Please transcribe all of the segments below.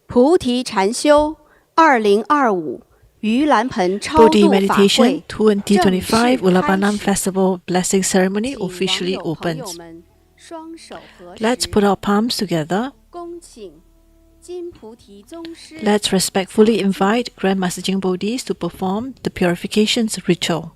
菩提禅修2025盂兰盆超 Bodhi 度法 Meditation 会正式 2025 Ullambana 开始。 Festival Blessing Ceremony 请 officially 网友朋友 opens. 们双手合 Let's 十， put our palms together. 恭请金菩提宗师 Let's respectfully invite Grandmaster JinBodhi to perform the purifications ritual.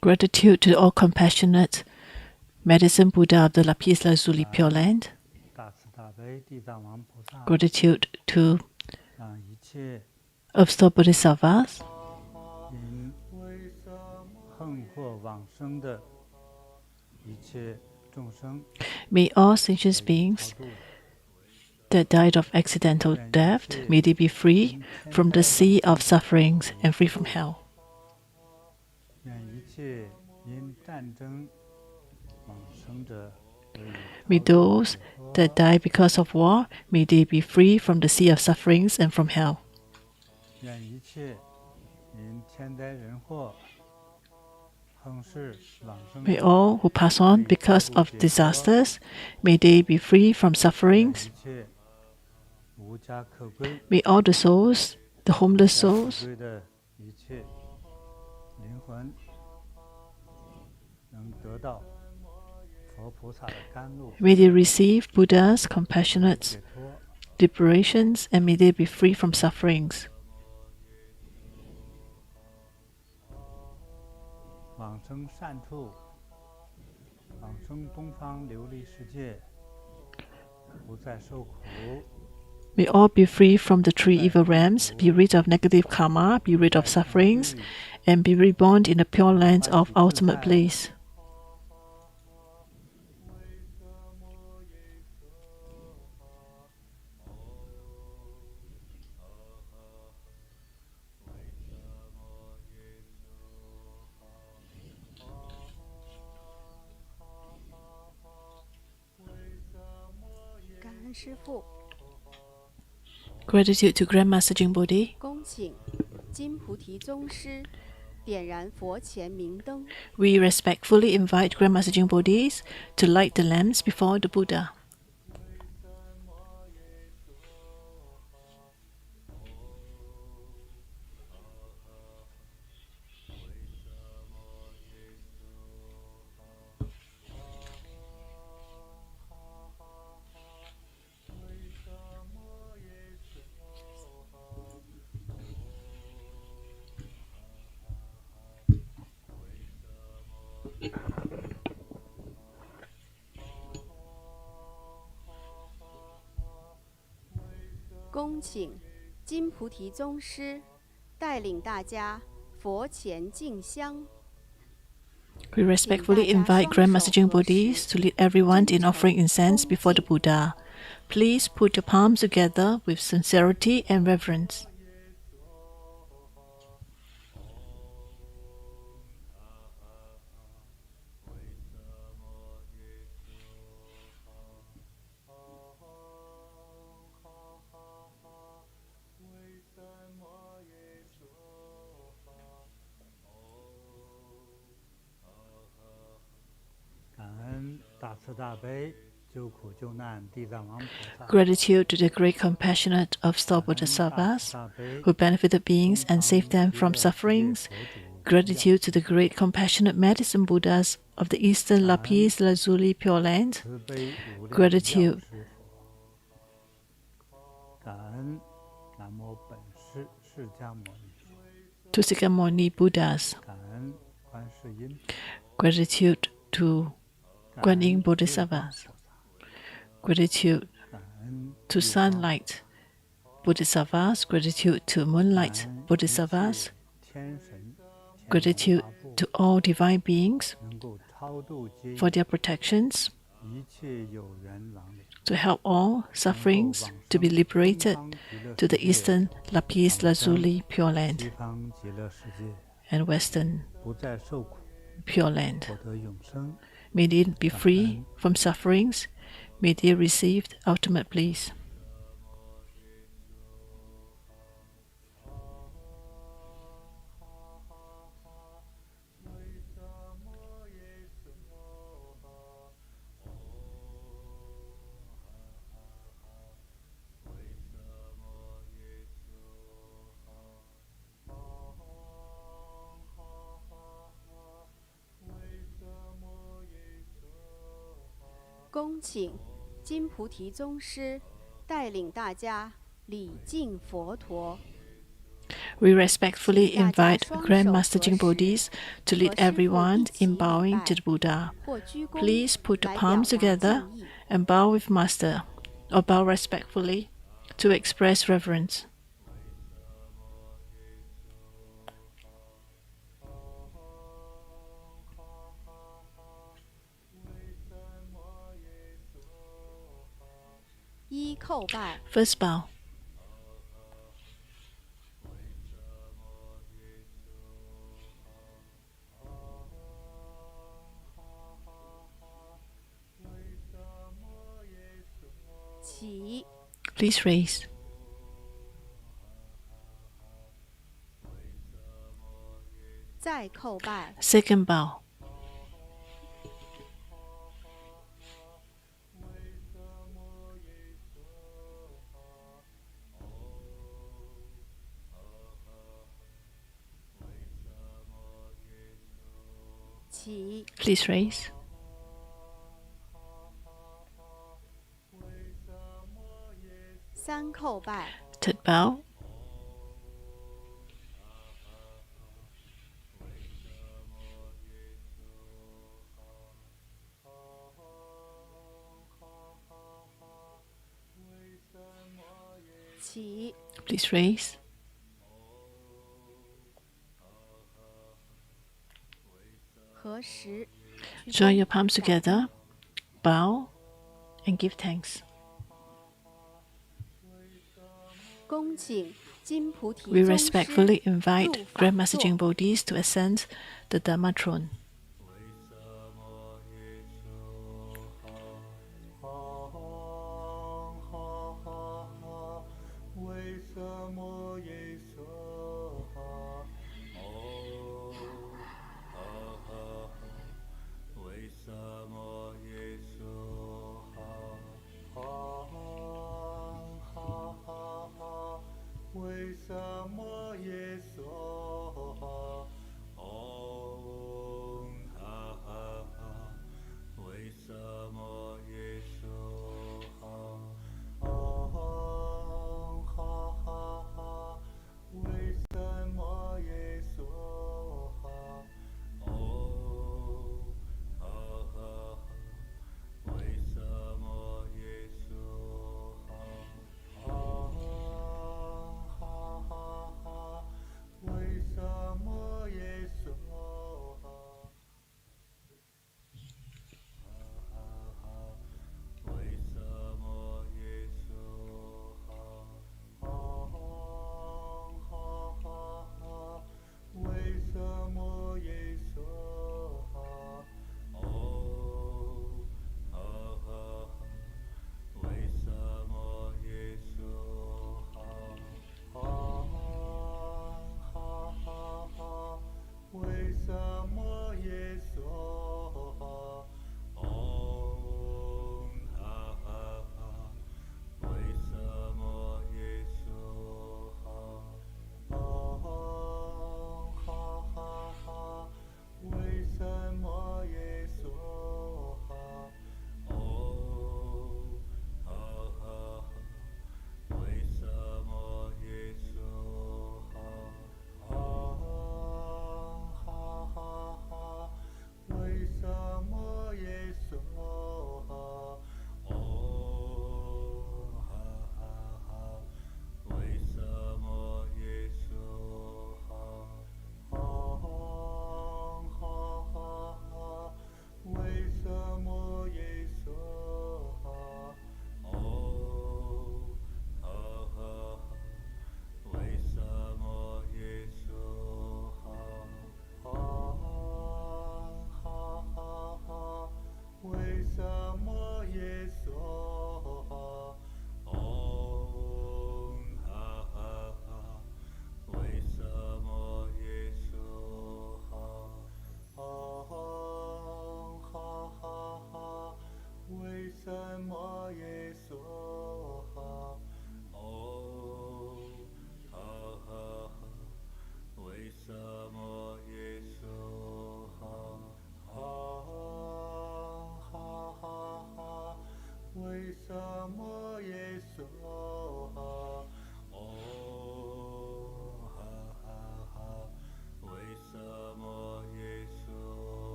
Gratitude to all compassionate medicine Buddha of the Lapis Lazuli Pure Land. Gratitude to Earth Store Bodhisattvas. May all sentient beings that died of accidental death, may they be free from the sea of sufferings and free from hell. May those that die because of war, may they be free from the sea of sufferings and from hell. May all who pass on because of disasters, may they be free from sufferings. May all the souls, the homeless souls, may they receive Buddha's compassionate liberations and may they be free from sufferings. May all be free from the three evil realms, be rid of negative karma, be rid of sufferings, and be reborn in the pure lands of ultimate bliss. Gratitude to Grandmaster JinBodhi. 恭请金菩提宗师点燃佛前明灯， We respectfully invite Grandmaster JinBodhi to light the lamps before the Buddha.恭请金菩提宗师带领大家佛前敬香。 We respectfully invite Grandmaster JinBodhi to lead everyone in offering incense before the Buddha. Please put your palms together with sincerity and reverence. Gratitude to the great compassionate of Store Bodhisattvas who benefited beings and saved them from sufferings. Gratitude to the great compassionate medicine Buddhas of the Eastern Lapis Lazuli Pure Land. Gratitude to Sikamoni Buddhas. Gratitude to Guanyin Bodhisattvas. Gratitude to Sunlight Bodhisattvas. Gratitude to Moonlight Bodhisattvas. Gratitude to all divine beings for their protections. to help all sufferings to be liberated to the Eastern Lapis Lazuli Pure Land and Western Pure Land. May they be free from sufferings. May they receive ultimate bliss.恭请金菩提宗师带领大家礼敬佛陀。 We respectfully invite Grandmaster JinBodhis to lead everyone in bowing to the Buddha. Please put the palms together and bow with Master, or bow respectfully to express reverence. First bow. Please raise. Second bow. Please raise. Third bow. Please raise. Join your palms together, bow, and give thanks. We respectfully invite Grandmaster JinBodhis to ascend the Dharma throne.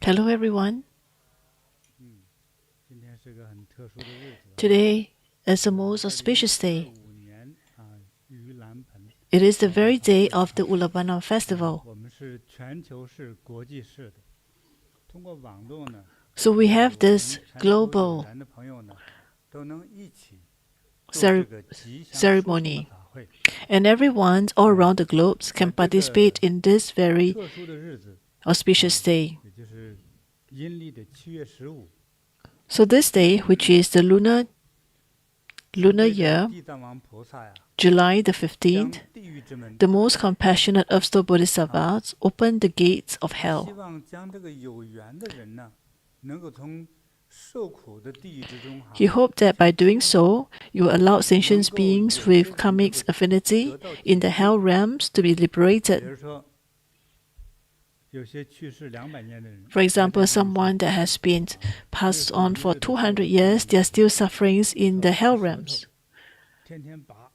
Hello, everyone. Today is the most auspicious day. It is the very day of the Ullambana Festival. So we have this global ceremony, and everyone all around the globe can participate in this very auspicious day. So this day, which is the lunar year, July the 15th, the most compassionate Earth Store Bodhisattvas opened the gates of hell. He hoped that by doing so, you will allow sentient beings with karmic affinity in the hell realms to be liberated. For example, someone that has been passed on for 200 years, they are still suffering in the hell realms.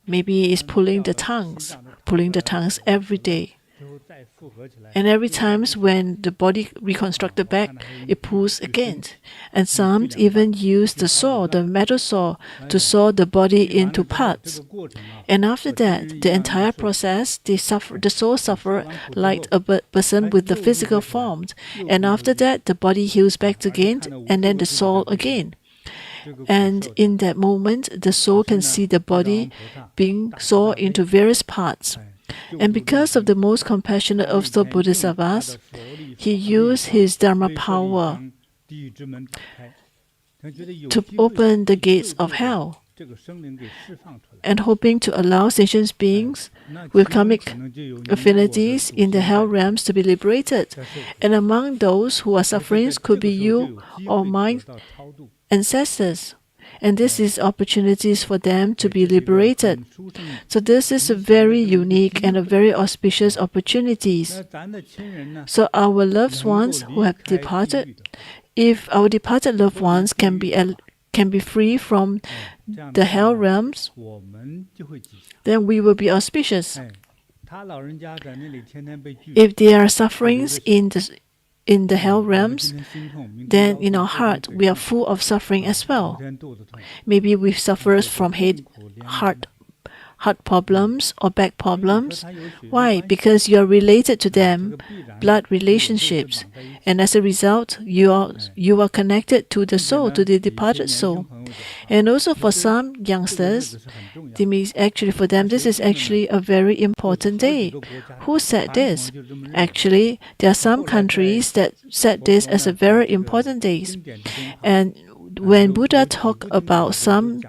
Maybe it's pulling the tongues every day. And every time when the body reconstructed back, it pulls again. And some even use the saw, the metal saw, to saw the body into parts. And after that, the entire process, the soul suffers like a person with the physical form. And after that, the body heals back again, and then the soul again. And in that moment, the soul can see the body being sawed into various parts. And because of the most compassionate Earth Store Bodhisattvas, he used his Dharma power to open the gates of hell, and hoping to allow sentient beings with karmic affinities in the hell realms to be liberated. And among those who are suffering could be you or my ancestors. And this is opportunities for them to be liberated. So this is a very unique and a very auspicious opportunities. So our loved ones who have departed, if our departed loved ones can be free from the hell realms, then we will be auspicious. If they are suffering in the hell realms, then in our heart we are full of suffering as well. Maybe we suffer from heart problems or back problems. Why? Because you are related to them, blood relationships, and as a result, you are connected to the soul, to the departed soul. And also for some youngsters, for them this is actually a very important day. Who said this? Actually, there are some countries that said this as a very important day. And when Buddha talked about some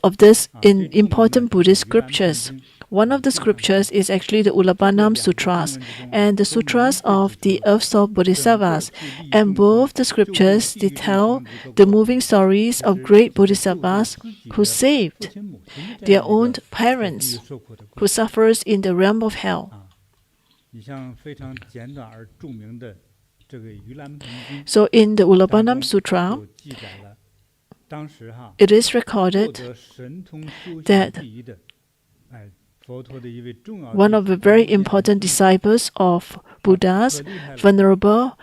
of this in important Buddhist scriptures, one of the scriptures is actually the Ullambana Sutras and the Sutras of the Earth Store Bodhisattvas. And both the scriptures tell the moving stories of great Bodhisattvas who saved their own parents who suffers in the realm of hell. So in the Ullambana Sutra, it is recorded that one of the very important disciples of Buddha's, Venerable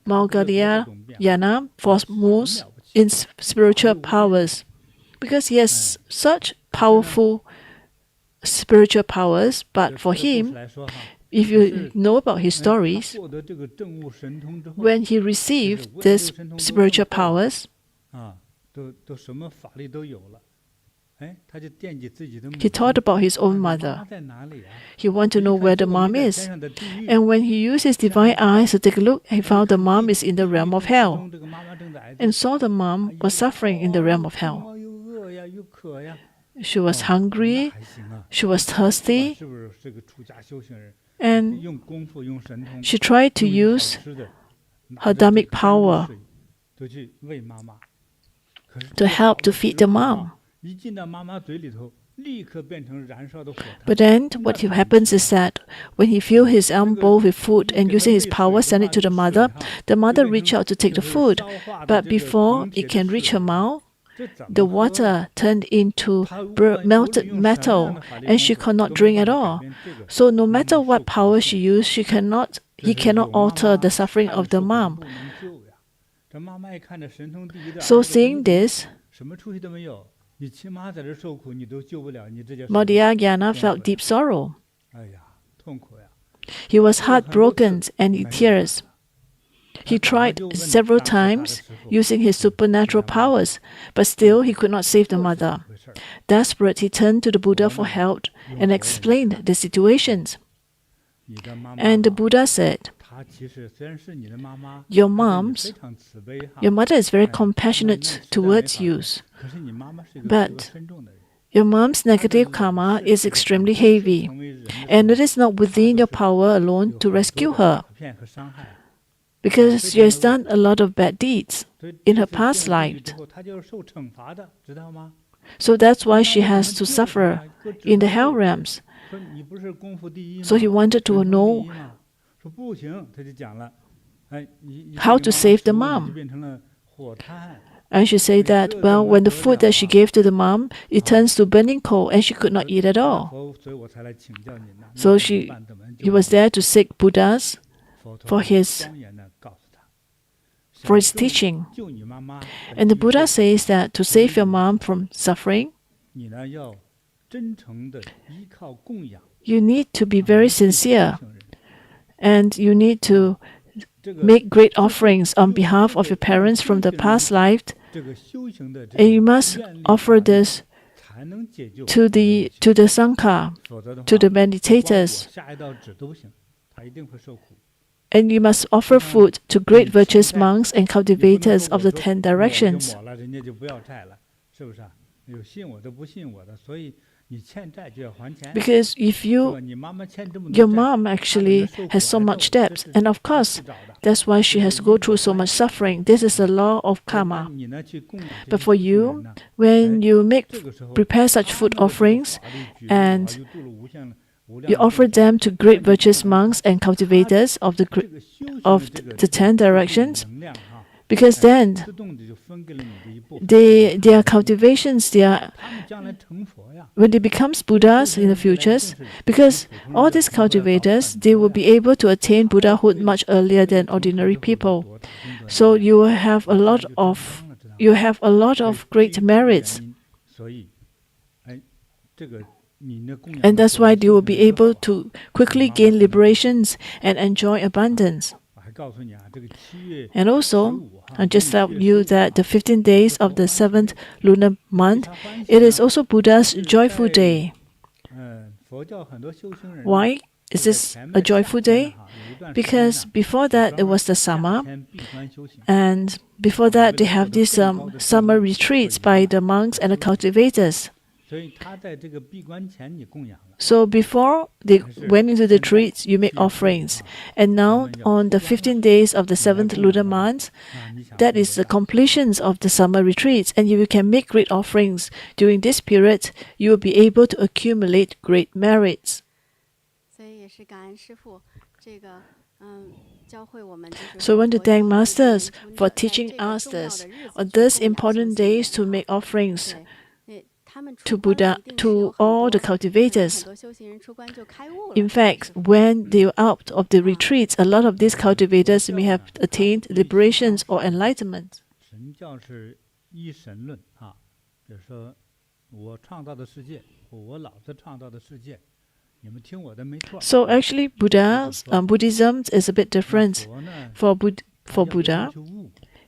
Maudgalyayana, was most in spiritual powers, because he has such powerful spiritual powers. But for him, if you know about his stories, when he received these spiritual powers, He thought about his own mother. He wanted to know where the mom is. And when he used his divine eyes to take a look, he found the mom is in the realm of hell and saw the mom was suffering in the realm of hell. She was hungry, she was thirsty, and she tried to use her dharmic power to help to feed the mom. But then what happens is that when he filled his alms bowl with food and using his power sent it to the mother reached out to take the food. But before it can reach her mouth, the water turned into melted metal and she could not drink at all. So no matter what power she used, he cannot alter the suffering of the mom. So seeing this, Maudgalyayana felt deep sorrow. He was heartbroken and in tears. He tried several times using his supernatural powers, but still he could not save the mother. Desperate, he turned to the Buddha for help and explained the situations. And the Buddha said, your mother is very compassionate towards you, but your mom's negative karma is extremely heavy, and it is not within your power alone to rescue her, because she has done a lot of bad deeds in her past life. So that's why she has to suffer in the hell realms. So he wanted to know how to save the mom. And she said that, well, when the food that she gave to the mom, it turns to burning coal and she could not eat at all. So he was there to seek Buddhas for his teaching. And the Buddha says that to save your mom from suffering, you need to be very sincere, and you need to make great offerings on behalf of your parents from the past life, and you must offer this to the Sangha, to the meditators. And you must offer food to great virtuous monks and cultivators of the 10 directions. Because if your mom actually has so much debt, and of course, that's why she has to go through so much suffering. This is the law of karma. But for you, when you prepare such food offerings, and you offer them to great virtuous monks and cultivators of the 10 directions, because then their cultivations, when they become Buddhas in the futures, because all these cultivators, they will be able to attain Buddhahood much earlier than ordinary people. So you have a lot of great merits. And that's why they will be able to quickly gain liberations and enjoy abundance. And also, I just tell you that the 15 days of the 7th lunar month, it is also Buddha's joyful day. Why is this a joyful day? Because before that it was the summer, and before that they have these summer retreats by the monks and the cultivators. So before they went into the retreats, you make offerings. And now on the 15 days of the 7th lunar month, that is the completion of the summer retreats. And if you can make great offerings during this period, you will be able to accumulate great merits. So I want to thank Masters for teaching us this on these important days to make offerings to Buddha, to all the cultivators. In fact, when they were out of the retreats, a lot of these cultivators may have attained liberations or enlightenment. So actually, Buddhism is a bit different. For Buddha,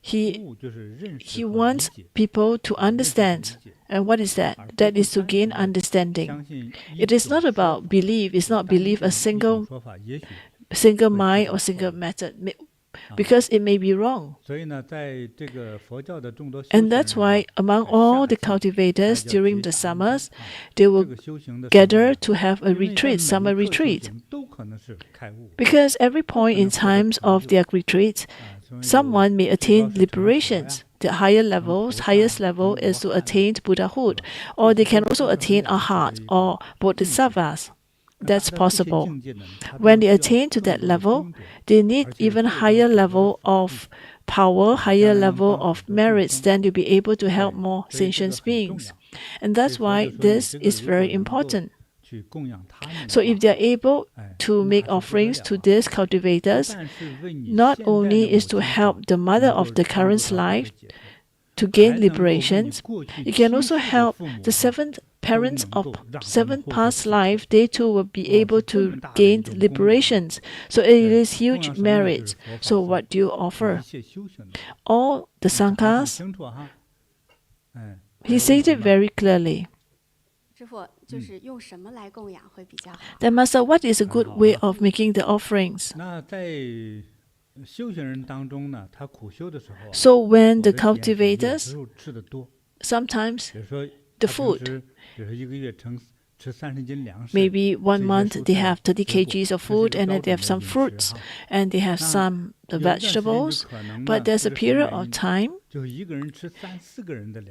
he wants people to understand. And what is that? That is to gain understanding. It is not about belief. It's not belief a single mind or single method, because it may be wrong. And that's why among all the cultivators during the summers, they will gather to have a retreat, summer retreat. Because every point in times of their retreat, someone may attain liberations. The highest level is to attain Buddhahood, or they can also attain Arhat or Bodhisattvas. That's possible. When they attain to that level, they need even higher level of power, higher level of merits, then to be able to help more sentient beings. And that's why this is very important. So if they are able to make offerings to these cultivators, not only is to help the mother of the current life to gain liberations, it can also help the seventh parents of seventh past life. They too will be able to gain liberations. So it is huge merit. So what do you offer? All the sanghas, he stated very clearly. Then, Master, what is a good way of making the offerings? So when the cultivators, sometimes the food, maybe 1 month they have 30 kgs of food, and then they have some fruits, and they have some vegetables, but there's a period of time,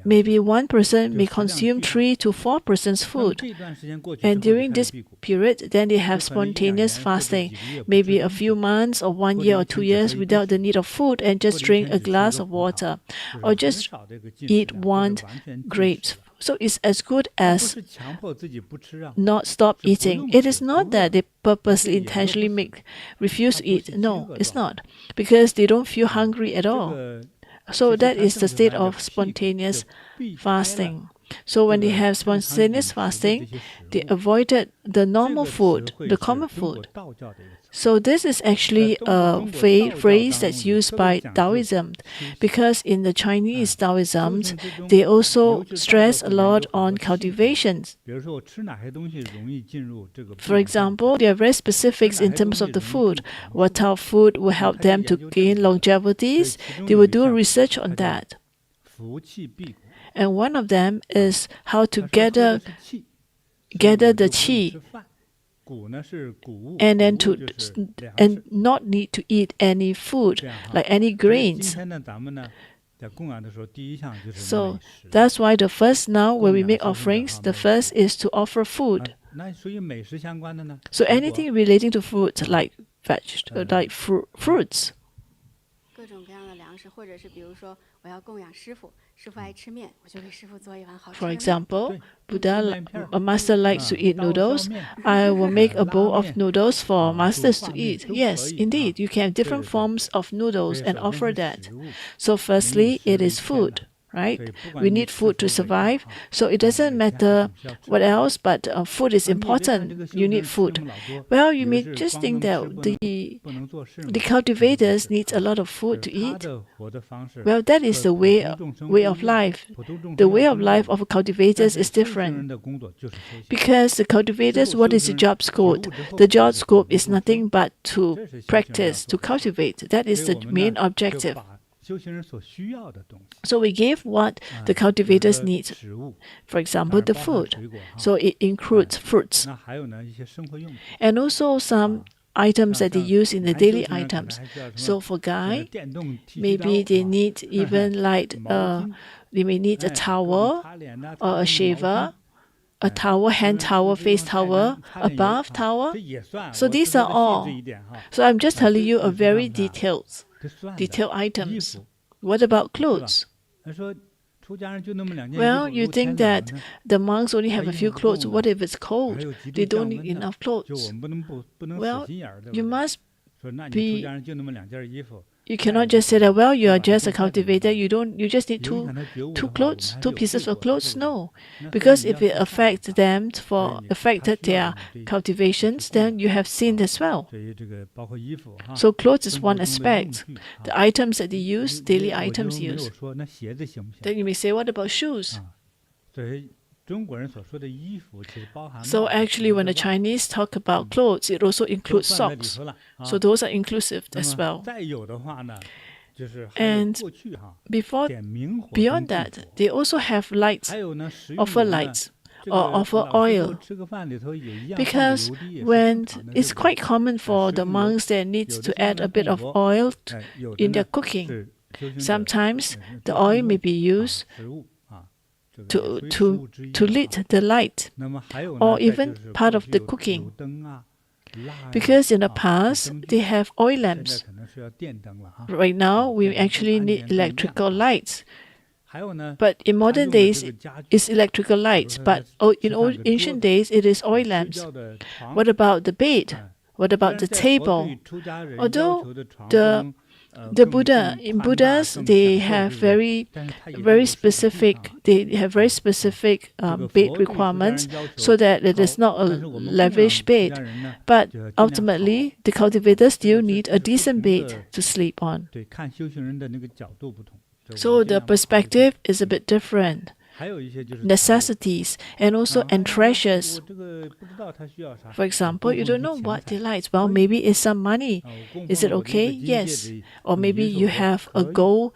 maybe one person may consume 3 to 4 persons food, and during this period then they have spontaneous fasting, maybe a few months or 1 year or 2 years without the need of food, and just drink a glass of water or just eat 1 grape. So it's as good as not stop eating. It is not that they purposely, intentionally refuse to eat. No, it's not. Because they don't feel hungry at all. So that is the state of spontaneous fasting. So when they have spontaneous fasting, they avoided the normal food, the common food. So this is actually a phrase that's used by Taoism, because in the Chinese Taoism, they also stress a lot on cultivations. For example, they are very specific in terms of the food. What type of food will help them to gain longevities? They will do research on that. And one of them is how to gather the qi, and then and not need to eat any food, like any grains. So that's why the first, now when we make offerings, the first is to offer food. So anything relating to food, like fruits. For example, a master likes to eat noodles. I will make a bowl of noodles for masters to eat. Yes, indeed, you can have different forms of noodles and offer that. So firstly, it is food, right? We need food to survive. So it doesn't matter what else, but food is important. You need food. Well, you may just think that the cultivators need a lot of food to eat. Well, that is the way of life. The way of life of cultivators is different. Because the cultivators, what is the job scope? The job scope is nothing but to practice, to cultivate. That is the main objective. So we give what the cultivators need. For example, the food. So it includes fruits. And also some items that they use in the daily items. So for guy, maybe they need even like, they may need a towel or a shaver, a towel, hand towel, face towel, a bath towel. So these are all. So I'm just telling you a very detailed items. What about clothes? Well, you think that the monks only have a few clothes. What if it's cold? They don't need enough clothes. Well, you must be You cannot just say that, well, you are just a cultivator. You just need two clothes, 2 pieces of clothes. No, because if it affected their cultivations, then you have sinned as well. So clothes is one aspect. The items that they use, daily items used. Then you may say, what about shoes? So actually, when the Chinese talk about clothes, it also includes socks. So those are inclusive as well. And beyond that, they also have lights, offer lights, or offer oil. Because when it's quite common for the monks that needs to add a bit of oil in their cooking. Sometimes the oil may be used to lit the light, or even part of the cooking. Because in the past, they have oil lamps. Right now, we actually need electrical lights. But in modern days, it's electrical lights. But in ancient days, it is oil lamps. What about the bed? What about the table? Although the Buddha, in Buddhas, they have very specific bed requirements, so that it is not a lavish bed. But ultimately, the cultivators still need a decent bed to sleep on. So the perspective is a bit different. Necessities and treasures. For example, you don't know what they like. Well, maybe it's some money. Is it okay? Yes. Or maybe you have a gold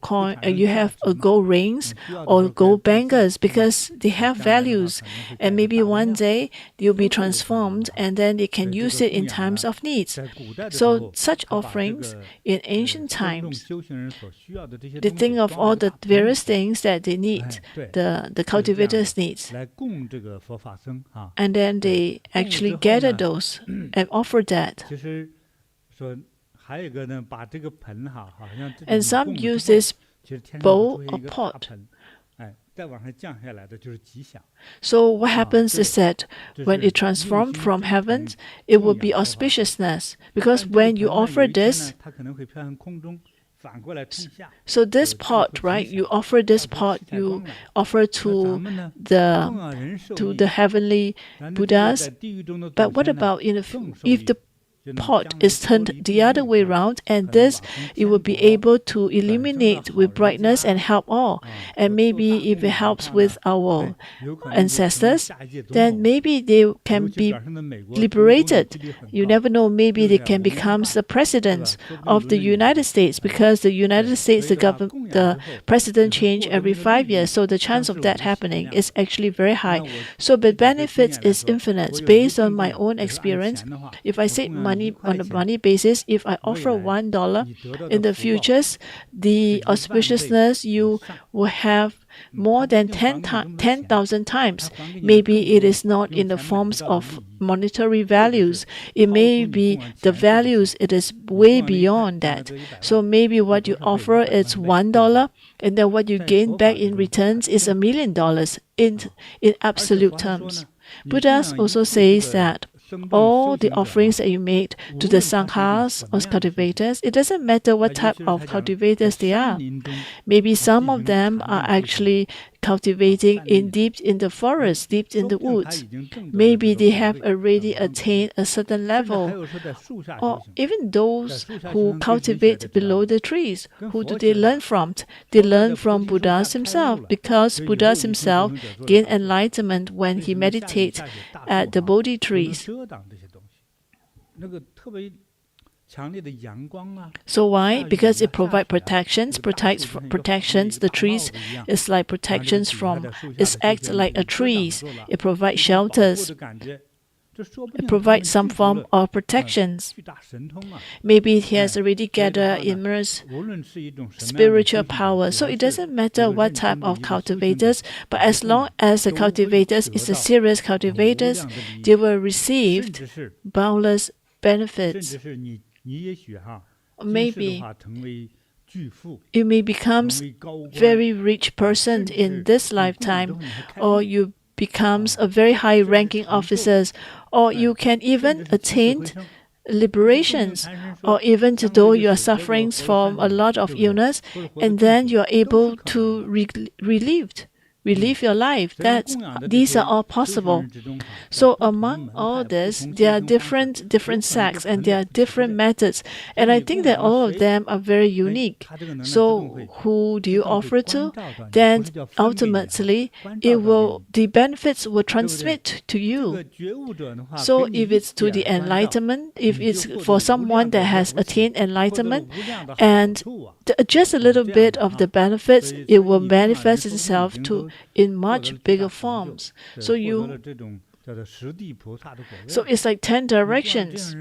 coin, you have a gold rings or gold bangles because they have values, and maybe one day they'll be transformed and then they can use it in times of needs. So such offerings in ancient times, they think of all the various things that they need, the cultivators needs, and then they actually gather those and offer that. And some use this bowl or pot. So what happens is that when it transforms from heaven, it will be auspiciousness, because when you offer this, so this pot, right? You offer this pot, you offer to the heavenly Buddhas. But what about if the pot is turned the other way around, and this it will be able to illuminate with brightness and help all. And maybe if it helps with our ancestors, then maybe they can be liberated. You never know, maybe they can become the president of the United States, because the United States, the president change every 5 years, so the chance of that happening is actually very high. So the benefits is infinite. Based on my own experience, if I say on a money basis, if I offer $1 in the futures, the auspiciousness you will have more than 10,000 times. Maybe it is not in the forms of monetary values. It may be the values, it is way beyond that. So maybe what you offer is $1, and then what you gain back in returns is $1 million in absolute terms. Buddha also says that all the offerings that you made to the sanghas or cultivators, it doesn't matter what type of cultivators they are. Maybe some of them are actually cultivating deep in the forest, deep in the woods. Maybe they have already attained a certain level. Or even those who cultivate below the trees, who do they learn from? They learn from Buddha himself, because Buddha himself gained enlightenment when he meditates at the Bodhi trees. So why? Because it provides protections. The trees is like protections from. It acts like a trees. It provides shelters. It provides some form of protections. Maybe he has already gathered immense spiritual power. So it doesn't matter what type of cultivators, but as long as the cultivators is a serious cultivators, they will receive boundless benefits. Maybe you may become very rich person in this lifetime, or you becomes a very high-ranking officer, or you can even attain liberations, or even though you are suffering from a lot of illness, and then you are able to relieve your life. These are all possible. So among all this, there are different sects and there are different methods, and I think that all of them are very unique. So who do you offer to? Then ultimately, the benefits will transmit to you. So if it's to the enlightenment, if it's for someone that has attained enlightenment, and just a little bit of the benefits, it will manifest itself in much bigger forms. So it's like 10 directions.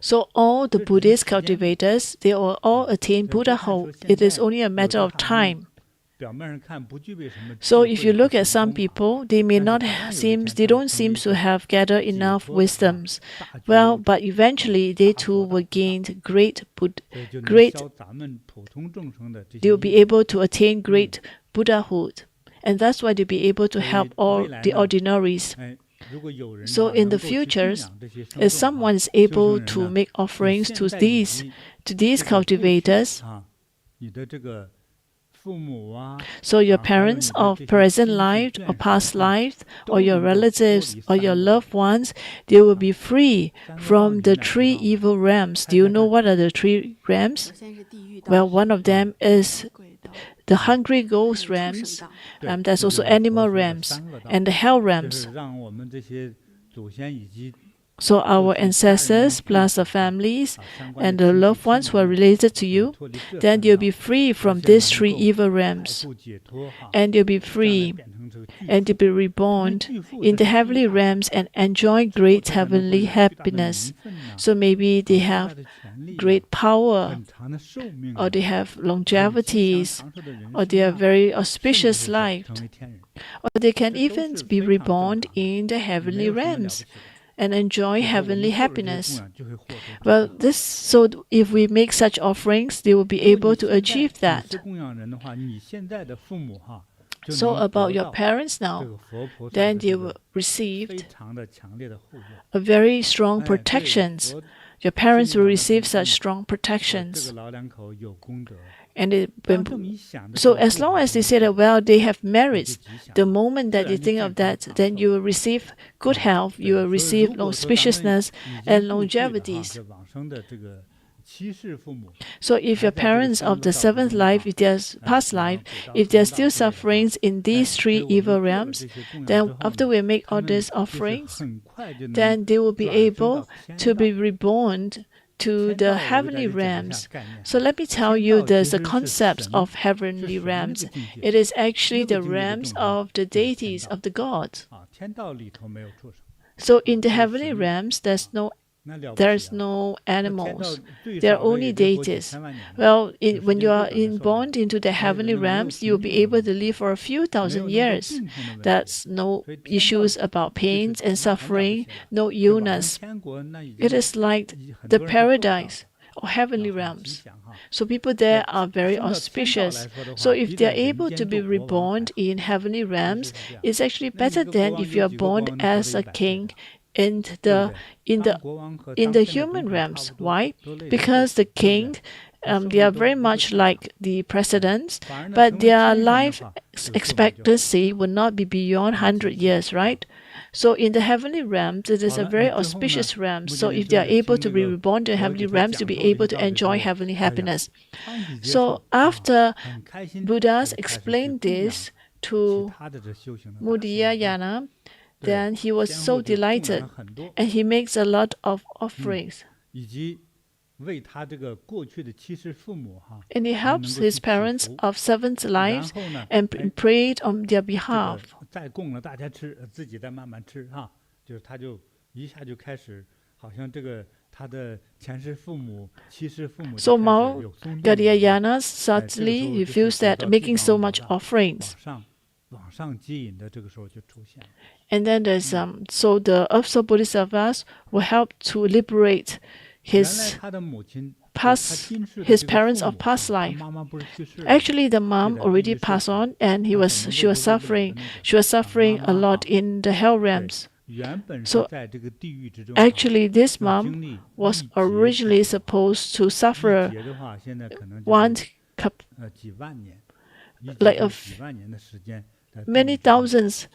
So all the Buddhist cultivators, they will all attain Buddhahood. It is only a matter of time. So if you look at some people, they don't seem to have gathered enough wisdoms. Well, but eventually they too will gain they will be able to attain great Buddhahood. And that's why they'll be able to help all the ordinaries. So in the future, if someone is able to make offerings to these cultivators, so your parents of present life or past life, or your relatives or your loved ones, they will be free from the 3 evil realms. Do you know what are the 3 realms? Well, one of them is the hungry ghost realms. There's also animal realms and the hell realms. So our ancestors plus the families and the loved ones who are related to you, then you'll be free from these 3 evil realms. And you'll be free and you'll be reborn in the heavenly realms and enjoy great heavenly happiness. So maybe they have great power, or they have longevities, or they have very auspicious life, or they can even be reborn in the heavenly realms and enjoy heavenly happiness. Well, so if we make such offerings, they will be able to achieve that. So about your parents now, then they will receive a very strong protections. Your parents will receive such strong protections. So as long as they say that, well, they have merits, the moment that you think of that, then you will receive good health, you will receive auspiciousness and longevities. So if your parents of the 7th life, if their past life, if they're still suffering in these 3 evil realms, then after we make all these offerings, then they will be able to be reborn to the heavenly realms. So let me tell you, there's a concept of heavenly realms. It is actually the realms of the deities, of the gods. So in the heavenly realms, there's no animals. There are only deities. Well, when you are born into the heavenly realms, you'll be able to live for a few thousand years. That's no issues about pains and suffering, no illness. It is like the paradise or heavenly realms. So people there are very auspicious. So if they are able to be reborn in heavenly realms, it's actually better than if you are born as a king in the human realms. Why? Because the king, they are very much like the presidents, but their life expectancy will not be beyond 100 years, right? So in the heavenly realms, it is a very auspicious realm. So if they are able to be reborn to heavenly realms, to be able to enjoy heavenly happiness. So after Buddhas explained this to Maudgalyayana, then he was so delighted, and he makes a lot of offerings. And he helps his parents of 7th lives and prayed on their behalf. So Maudgalyayana suddenly refused that, making so much offerings. And then there's so the Earth Store Bodhisattvas will help to liberate his his parents of past life. Actually, the mom already passed on, and she was suffering. She was suffering a lot in the hell realms. So actually, this mom was originally supposed to suffer many thousands,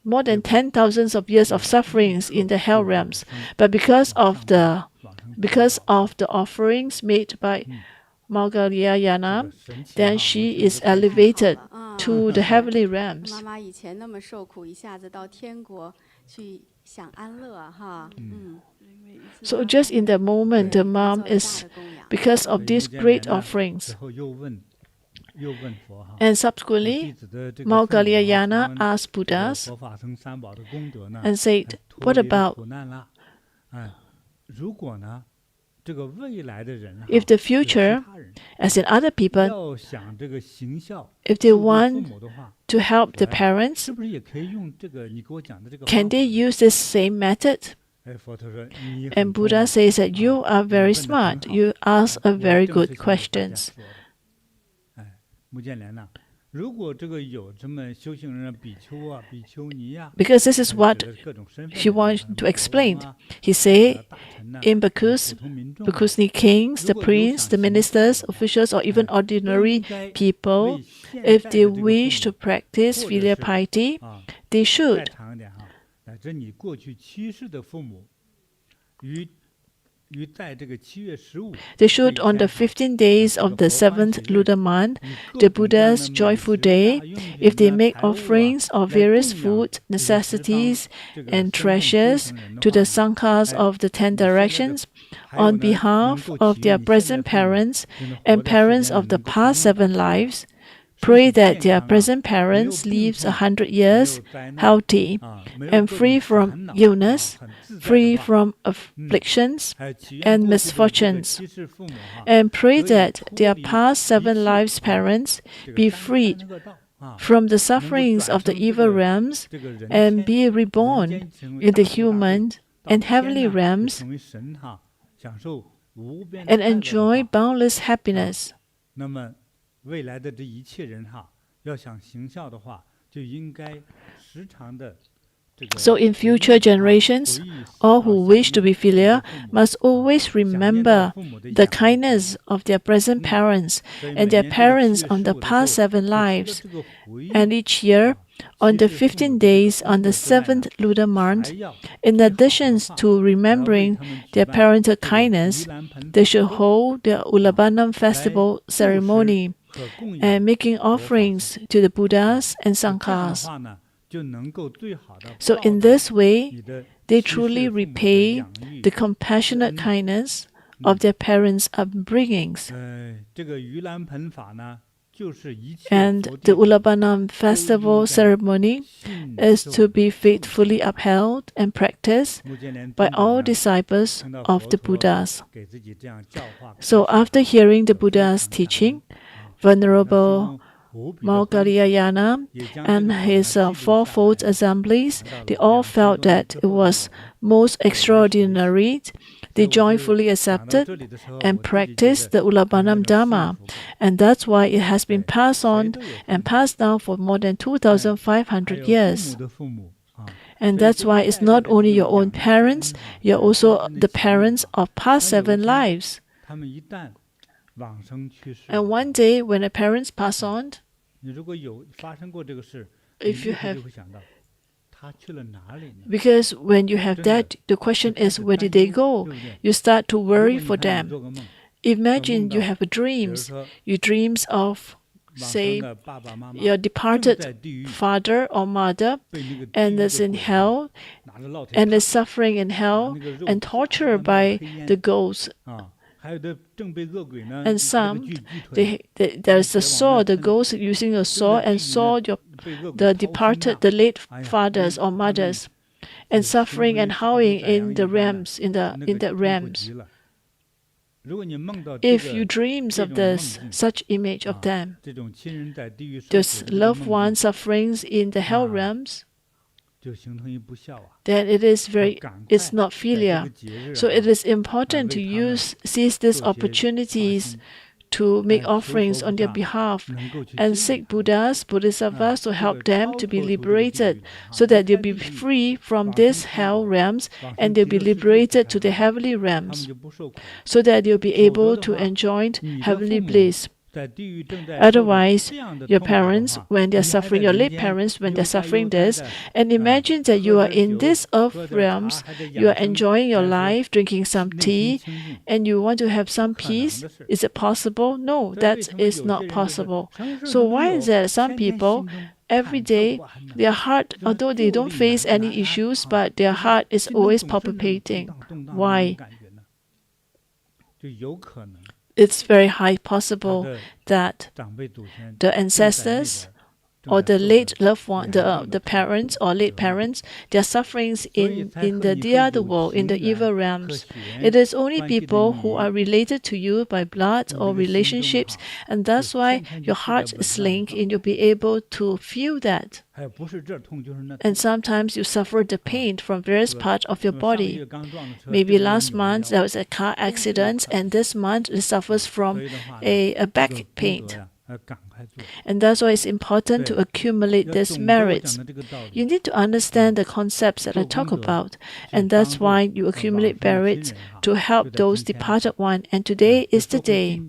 more than 10,000 of years of sufferings in the hell realms. But because of the offerings made by Maudgalyayana, then she is elevated to the heavenly realms. So just in that moment, the mom is, because of these great offerings. And subsequently, Maudgalyayana asked Buddhas and said, what about if the future, as in other people, if they want to help the parents, can they use this same method? And Buddha says that you are very smart. You ask a very good questions. Because this is what he wants to explain. He said, in bhikkhus, bhikkhusni kings, the priests, the ministers, officials, or even ordinary people, if they wish to practice filial piety, they should. They should, on the 15 days of the 7th lunar month, the Buddha's joyful day, if they make offerings of various food, necessities, and treasures to the sanghas of the 10 directions, on behalf of their present parents and parents of the past 7 lives, pray that their present parents live 100 years healthy and free from illness, free from afflictions and misfortunes, and pray that their past 7 lives' parents be freed from the sufferings of the evil realms and be reborn in the human and heavenly realms and enjoy boundless happiness. So in future generations, all who wish to be filial must always remember the kindness of their present parents and their parents on the past 7 lives. And each year, on the 15 days on the 7th lunar month, in addition to remembering their parental kindness, they should hold the Ullambana Festival Ceremony and making offerings to the Buddhas and Sanghas. So in this way, they truly repay the compassionate kindness of their parents' upbringings. And the Ullambana Festival Ceremony is to be faithfully upheld and practiced by all disciples of the Buddhas. So after hearing the Buddha's teaching, Venerable Maudgalyayana and his fourfold assemblies, they all felt that it was most extraordinary. They joyfully accepted and practiced the Ullambana Dharma, and that's why it has been passed on and passed down for more than 2,500 years. And that's why it's not only your own parents, you're also the parents of past 7 lives. And one day when the parents pass on, if you have, because when you have that, the question is, where did they go? You start to worry for them. Imagine you have dreams. You dreams of, say, your departed father or mother, and is in hell, and is suffering in hell, and tortured by the ghosts. And some, there's a saw, the ghost using a saw and saw the departed, the late fathers or mothers, and suffering and howling in the realms, in the realms. If you dreams of this, such image of them, those loved ones sufferings in the hell realms, then it's not filial. So it is important to seize these opportunities to make offerings on their behalf and seek Buddhas, Bodhisattvas to help them to be liberated so that they'll be free from these hell realms and they'll be liberated to the heavenly realms so that they'll be able to enjoy heavenly bliss. Otherwise, your parents, when they're suffering, your late parents, when they're suffering this, and imagine that you are in these earth realms, you are enjoying your life, drinking some tea, and you want to have some peace. Is it possible? No, that is not possible. So why is that some people, every day, their heart, although they don't face any issues, but their heart is always palpitating? Why? It's very high possible that the ancestors or the late loved one, the parents or late parents, their sufferings in the other world, in the evil realms. It is only people who are related to you by blood or relationships, and that's why your heart is linked and you'll be able to feel that. And sometimes you suffer the pain from various parts of your body. Maybe last month there was a car accident, and this month it suffers from a back pain. And that's why it's important to accumulate these merits. You need to understand the concepts that I talk about, and that's why you accumulate merits to help those departed ones. And today is the day.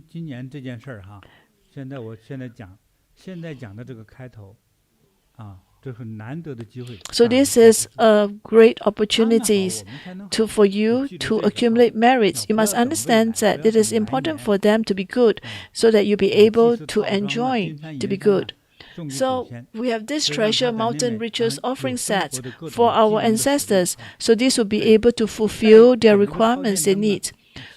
So this is a great opportunity for you to accumulate merits. You must understand that it is important for them to be good so that you'll be able to enjoy to be good. So we have this treasure mountain riches offering sets for our ancestors. So this will be able to fulfill their requirements they need.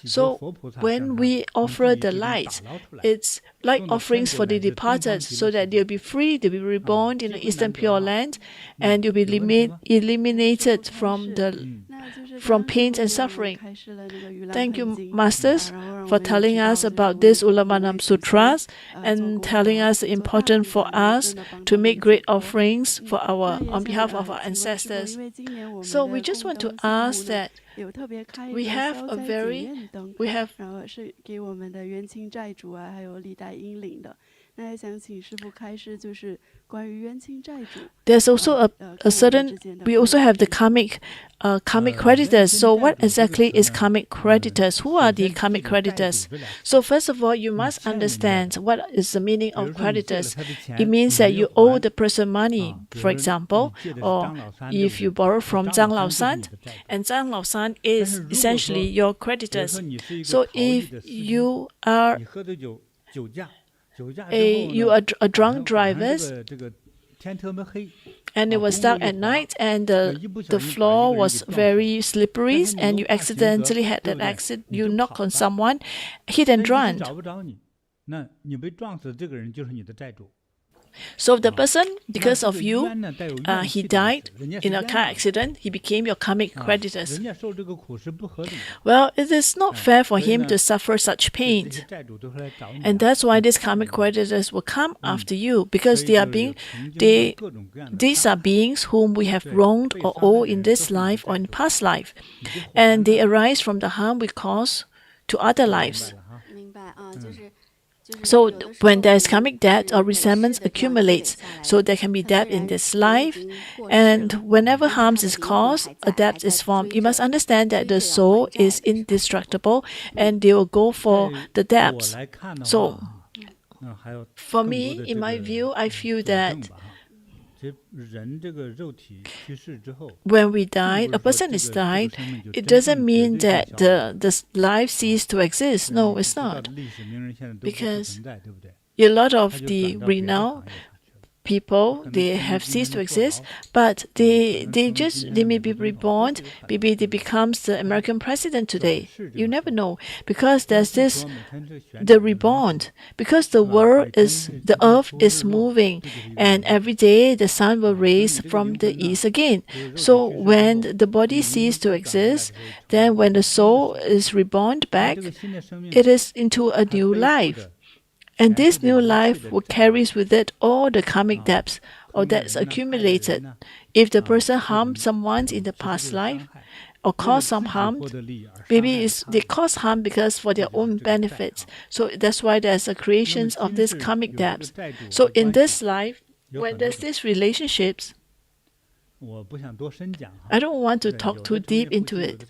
So when we offer the light, it's like offerings for the departed so that they'll be free, they'll be reborn in the Eastern Pure Land, and you'll be eliminated from pain and suffering. Thank you, Masters, for telling us about this Ullambana Sutras and telling us the importance for us to make great offerings on behalf of our ancestors. So we just want to ask that we have there's also a certain, we also have the karmic creditors. So what exactly is karmic creditors? Who are the karmic creditors? So first of all, you must understand what is the meaning of creditors. It means that you owe the person money, for example, or if you borrow from Zhang Lao San, and Zhang Lao San is essentially your creditors. So if you are a drunk driver, and it was dark at night, and the floor was very slippery, and you accidentally had an accident, you knocked on someone, hit and drowned. So the person, because of you, he died in a car accident, he became your karmic creditors. Well, it is not fair for him to suffer such pain. And that's why these karmic creditors will come after you, because these are beings whom we have wronged or owe in this life or in past life. And they arise from the harm we cause to other lives. So when there is karmic debt or resentment accumulates, so there can be debt in this life, and whenever harm is caused, a debt is formed. You must understand that the soul is indestructible, and they will go for the debts. So for me, in my view, I feel that when we die, a person is died, it doesn't mean that the life ceased to exist. No, it's not. Because a lot of the renowned people, they have ceased to exist, but they may be reborn. Maybe they becomes the American president today. You never know, because there's the reborn, because the earth is moving, and every day the sun will rise from the east again. So when the body ceases to exist, then when the soul is reborn back, it is into a new life. And this new life will carry with it all the karmic debts, or that's accumulated. If the person harmed someone in the past life or caused some harm, maybe they cause harm because for their own benefits. So that's why there's a creation of these karmic debts. So in this life, when there's these relationships, I don't want to talk too deep into it.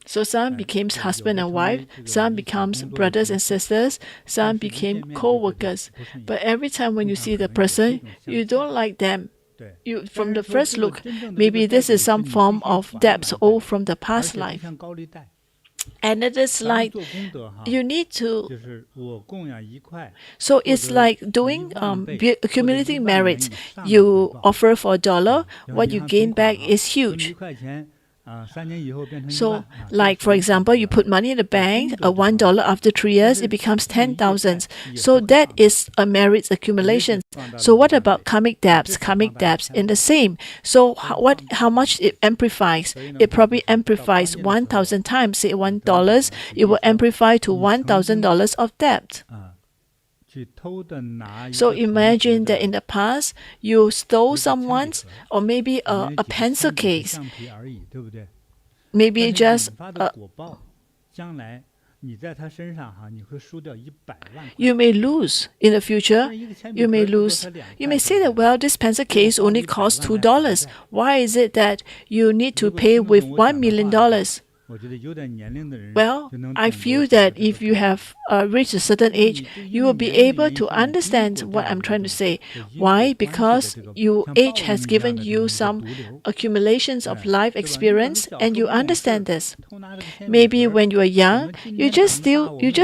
So some became husband and wife, some becomes brothers and sisters, some became co-workers. But every time when you see the person, you don't like them. From the first look, maybe this is some form of debts owed from the past life. And it is like you need to. So it's like doing accumulating merits. You offer for $1, what you gain back is huge. So, like for example, you put money in the bank, $1 after 3 years, it becomes 10,000. So that is a merits accumulation. So what about karmic debts? Karmic debts in the same. So how much it amplifies? It probably amplifies 1,000 times. Say $1, it will amplify to $1,000 of debt. So imagine that in the past, you stole someone's, or maybe a pencil case, maybe just you may lose in the future. You may lose. You may say that, well, this pencil case only costs $2. Why is it that you need to pay with $1 million? Well, I feel that if you have reached a certain age, you will be able to understand what I'm trying to say. Why? Because your age has given you some accumulations of life experience, and you understand this. Maybe when you are young, you just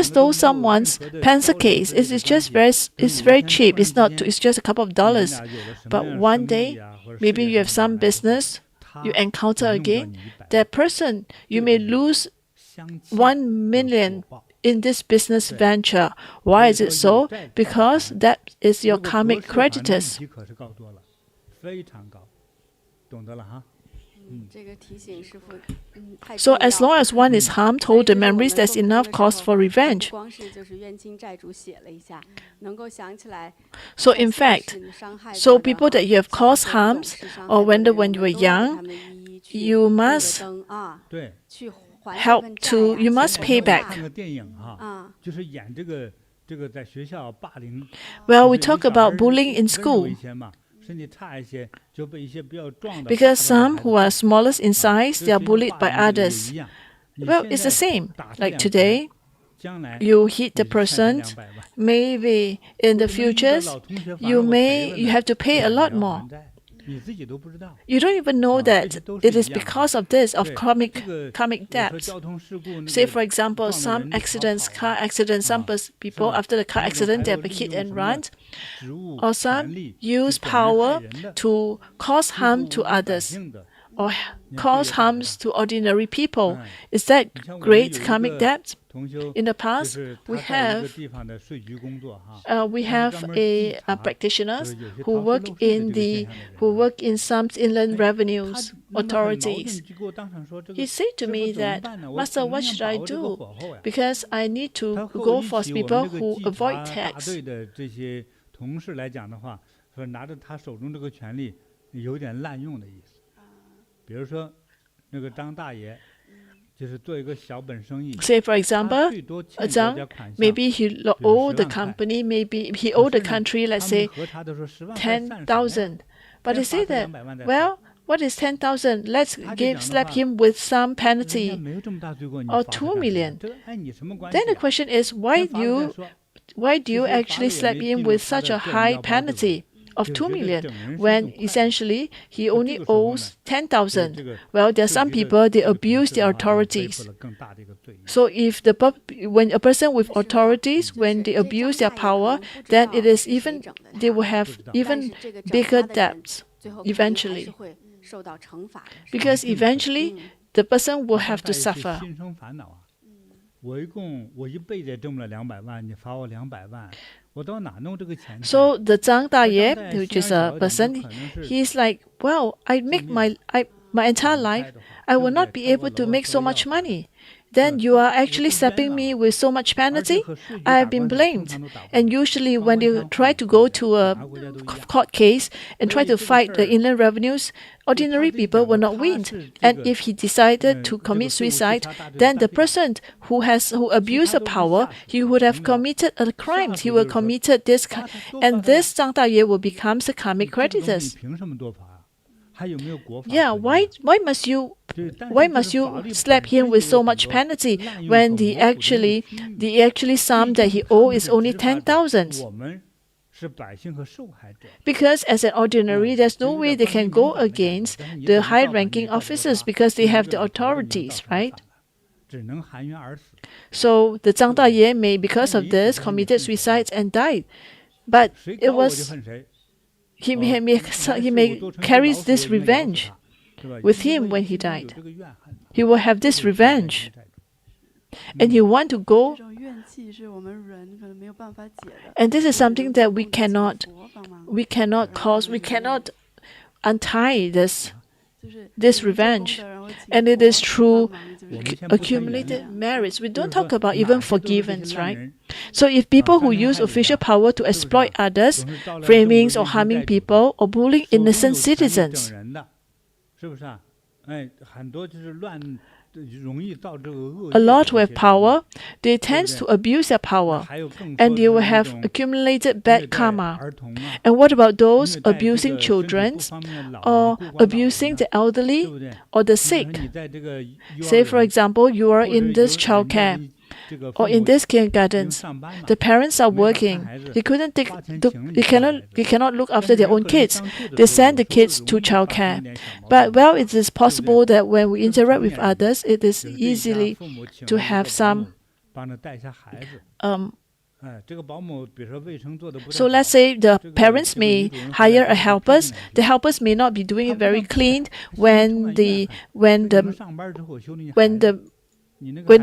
stole someone's pencil case. It's very cheap. It's just a couple of dollars. But one day, maybe you have some business. You encounter again, that person, you may lose 1 million in this business venture. Why is it so? Because that is your karmic creditors. So as long as one is harmed, hold the memories, there's enough cause for revenge. So in fact, so people that you have caused harms, or when you were young, you must you must pay back. Well, we talk about bullying in school. Because some who are smallest in size, they are bullied by others. Well, it's the same. Like today, you hit the person, maybe in the futures, you have to pay a lot more. You don't even know that it is because of this, of karmic debts. Say, for example, some accidents, car accidents, some people after the car accident, they have a hit and run, or some use power to cause harm to others, or cause harms to ordinary people. Is that great karmic debt? In the past, we have practitioners who work in some inland revenues authorities. He said to me that, Master, what should I do? Because I need to go for people who avoid tax. Say, for example, Zhang, maybe he owed the company, maybe he owed the country, let's say, 10,000. But they say that, well, what is 10,000? Let's slap him with some penalty, or 2 million. Then the question is, why do you actually slap him with such a high penalty of 2 million when essentially he only owes 10,000? Well, there are some people, they abuse their authorities. So when a person with authorities, when they abuse their power, then they will have even bigger debts eventually. Because eventually the person will have to suffer. So the Zhang Daye, which is a person, he's like, well, I make my entire life, I will not be able to make so much money. then you are actually slapping me with so much penalty. I have been blamed. And usually when they try to go to a court case and try to fight the inland revenues, ordinary people will not win. And if he decided to commit suicide, then the person who abused the power, he would have committed a crime. He will committed this, and this Zhang Daye will become the karmic creditors. Yeah, why must you slap him with so much penalty when the actually sum that he owes is only 10,000? Because as an ordinary, there's no way they can go against the high-ranking officers because they have the authorities, right? So the Zhang Daye may, because of this, committed suicide and died. But it was he may carry this revenge with him when he died. He will have this revenge, and he want to go. And this is something that we cannot untie this revenge, and it is through accumulated merits. We don't talk about even forgiveness, right? So if people who use official power to exploit others, framing or harming people, or bullying innocent citizens, a lot who have power, they tend to abuse their power, and they will have accumulated bad karma. And what about those abusing children, or abusing the elderly or the sick? Say, for example, you are in this childcare or in this kindergartens. The parents are working. They cannot look after their own kids. They send the kids to childcare. But well, it is possible that when we interact with others, it is easily to have some. So let's say the parents may hire a helpers. The helpers may not be doing it very clean when the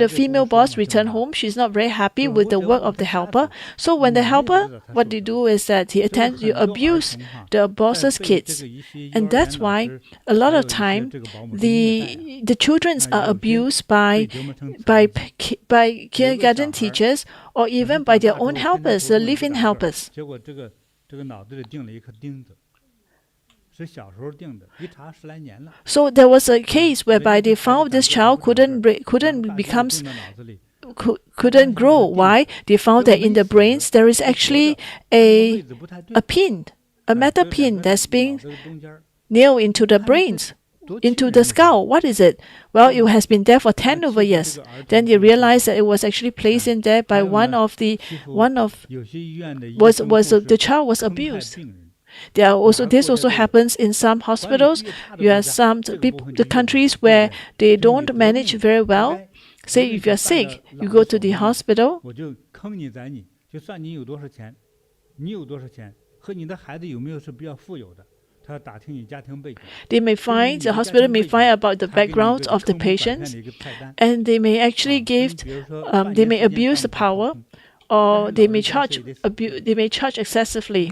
female boss return home, she's not very happy with the work of the helper. So when the helper, what they do is that he attempts to abuse the boss's kids. And that's why a lot of time the children are abused by kindergarten teachers or even by their own helpers, the live-in helpers. So there was a case whereby they found this child couldn't grow. Why? They found that in the brains there is actually a pin, a metal pin that's being nailed into the brains, into the skull. What is it? Well, it has been there for 10 over years. Then they realized that it was actually placed in there by the child was abused. This also happens in some hospitals. You have some the countries where they don't manage very well. Say if you're sick, you go to the hospital. The hospital may find about the background of the patients, and they may actually they may abuse the power, or they may charge excessively.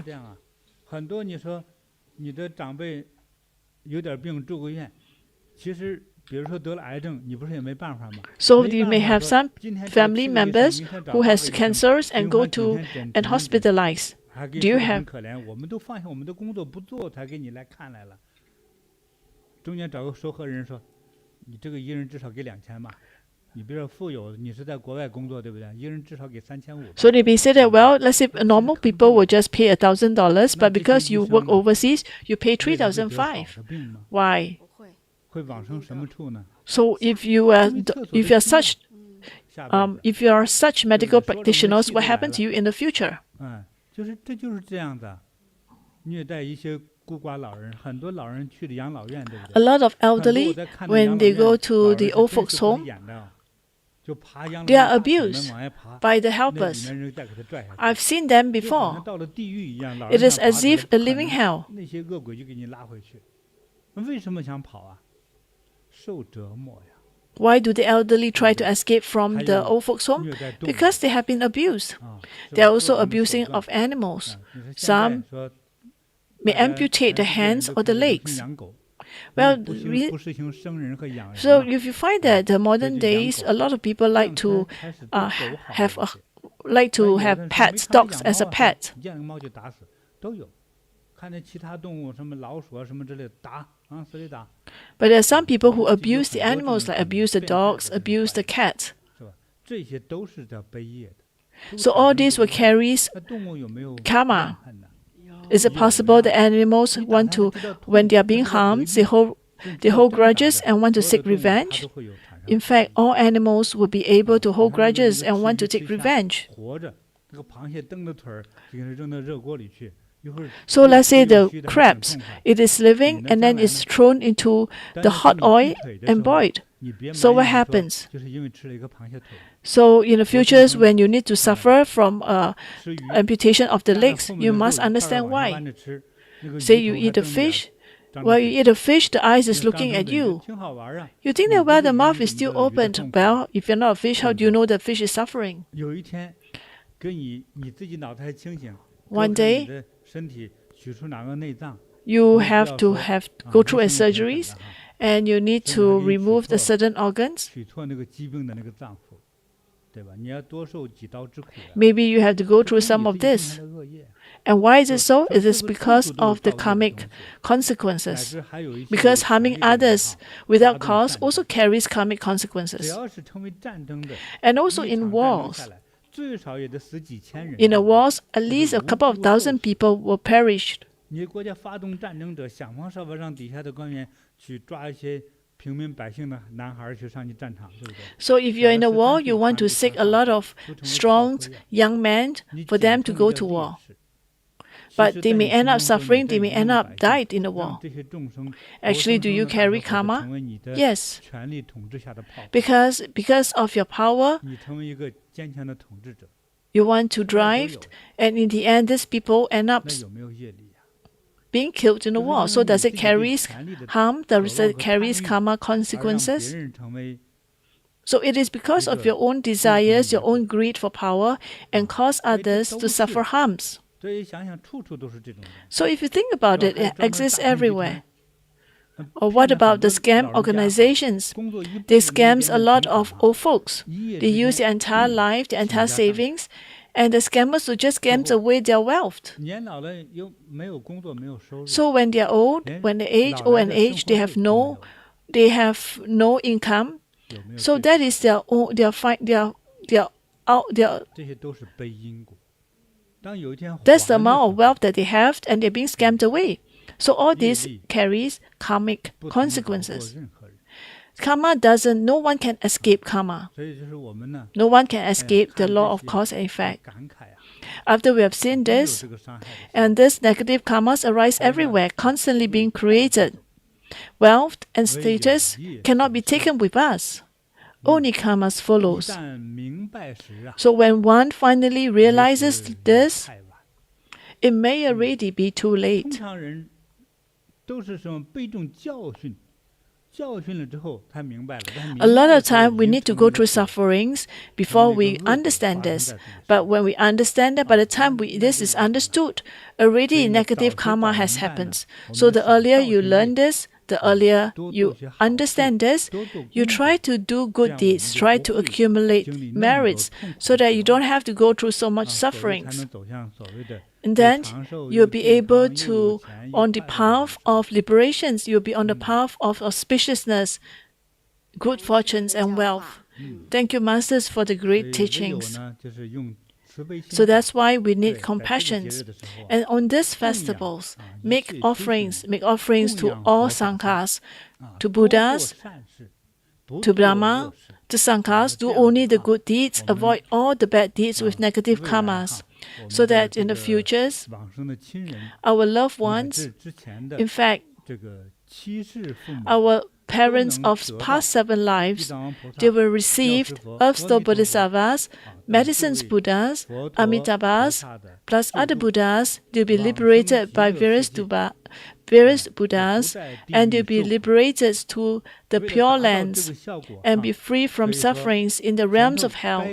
So you may have some family members who has cancers and go to and hospitalized. Do you have? So they may say that, well, let's say normal people will just pay $1,000, but because you work overseas, you pay $3,500. Why? So if you are such medical practitioners, what happens to you in the future? A lot of elderly, when they go to the old folks' home, they are abused by the helpers. I've seen them before. It is as if a living hell. Why do the elderly try to escape from the old folks' home? Because they have been abused. They are also abusing of animals. Some may amputate the hands or the legs. Well, so if you find that the modern days, a lot of people like to have pets, dogs as a pet. But there are some people who abuse the animals, like abuse the dogs, abuse the cat. So all these will carry karma. Is it possible the animals want to, when they are being harmed, they hold grudges and want to seek revenge? In fact, all animals will be able to hold grudges and want to take revenge. So let's say the crabs, it is living and then it's thrown into the hot oil and boiled. So what happens? So in the futures, when you need to suffer from amputation of the legs, you must understand why. Say you eat a fish. While you eat a fish, the eyes is looking at you. You think that while the mouth is still open, well, if you're not a fish, how do you know the fish is suffering? One day, you have to go through a surgeries, and you need to remove the certain organs. Maybe you have to go through some of this. And why is it so? It is because of the karmic consequences. Because harming others without cause also carries karmic consequences. And also in wars. In the wars, at least a couple of thousand people were perished. So if you're in a war, you want to seek a lot of strong young men for them to go to war. But they may end up suffering, they may end up died in the war. Actually, do you carry karma? Yes. Because of your power, you want to drive, and in the end, these people end up being killed in the war. So does it carry harm? Does it carry karma consequences? So it is because of your own desires, your own greed for power, and cause others to suffer harms. So if you think about it, it exists everywhere. Or what about the scam organizations? They scam a lot of old folks. They use their entire life, their entire savings, and the scammers will just scam away their wealth. So when they are old, when they age, they have no income. So that is that's the amount of wealth that they have, and they're being scammed away. So all this carries karmic consequences. Karma no one can escape karma. No one can escape the law of cause and effect. After we have seen this, and these negative karmas arise everywhere, constantly being created. Wealth and status cannot be taken with us. Only karmas follows. So when one finally realizes this, it may already be too late. A lot of time we need to go through sufferings before we understand this. But when we understand that, by the time this is understood, already negative karma has happened. So the earlier you learn this, the earlier you understand this, you try to do good deeds, try to accumulate merits so that you don't have to go through so much sufferings. And then you'll be able to, on the path of liberations, you'll be on the path of auspiciousness, good fortunes and wealth. Thank you, Masters, for the great teachings. So that's why we need compassion. And on these festivals, make offerings to all sanghas, to Buddhas, to Brahma, to sanghas. Do only the good deeds, avoid all the bad deeds with negative karmas, so that in the futures, our loved ones, in fact, our parents of past 7 lives, they will receive Earth Store Bodhisattvas, medicines Buddhas, Amitabhas, plus other Buddhas. They'll be liberated by various Buddhas, and they'll be liberated to the pure lands and be free from sufferings in the realms of hell.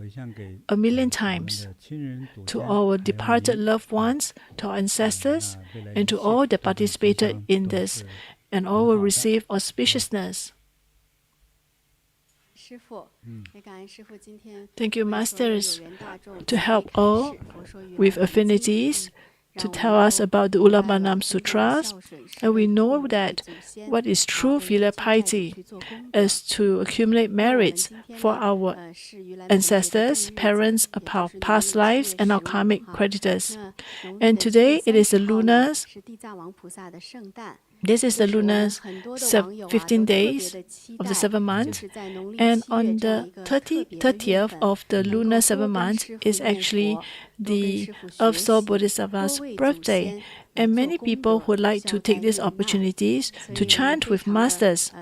1,000,000 times to our departed loved ones, to our ancestors, and to all that participated in this, and all will receive auspiciousness. Thank you, Masters, to help all with affinities to tell us about the Ullambana Sutras. And we know that what is true filial piety is to accumulate merits for our ancestors, parents, our past lives, and our karmic creditors. And today it is the lunars. This is the lunar 15 days of the 7 months, and on the 30th of the lunar 7 months is actually the Earth Store Bodhisattva's birthday. And many people would like to take these opportunities to chant with Masters.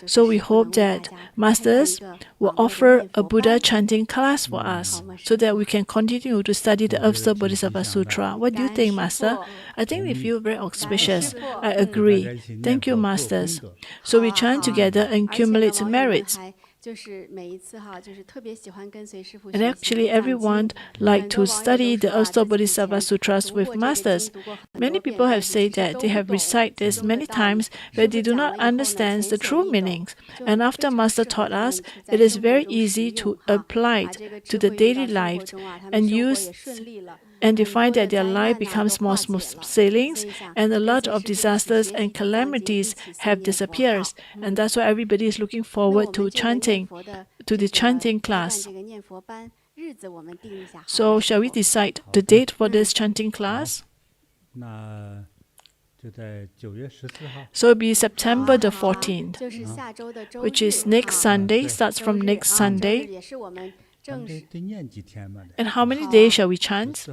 So we hope that Masters will offer a Buddha chanting class for us so that we can continue to study the Earth Store Bodhisattva Sutra. What do you think, Master? I think they feel very auspicious. I agree. Thank you, Masters. So we chant together and accumulate merits. And actually, everyone like to study the Earth Store Bodhisattva Sutras with Masters. Many people have said that they have recited this many times, but they do not understand the true meanings. And after Master taught us, it is very easy to apply it to the daily life and use. And they find that their life becomes more smooth sailing, and a lot of disasters and calamities have disappeared. And that's why everybody is looking forward to chanting, to the chanting class. So shall we decide the date for this chanting class? So it'll be September the 14th, which is next Sunday, starts from next Sunday. And how many days shall we chant?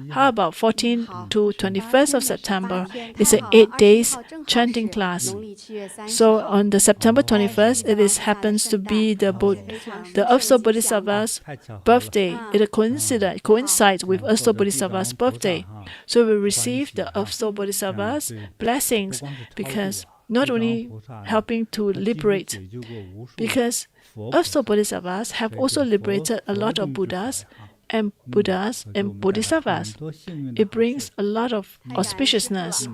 How about 14th to 21st of September? It's an 8 days chanting class. So on the September 21st, it happens to be the Earth Store Bodhisattva's birthday. It coincides with Earth Store Bodhisattva's birthday. So we receive the Earth Store Bodhisattva's blessings, because not only helping to liberate, because Earth Store Bodhisattvas have also liberated a lot of Buddhas and Bodhisattvas. It brings a lot of auspiciousness.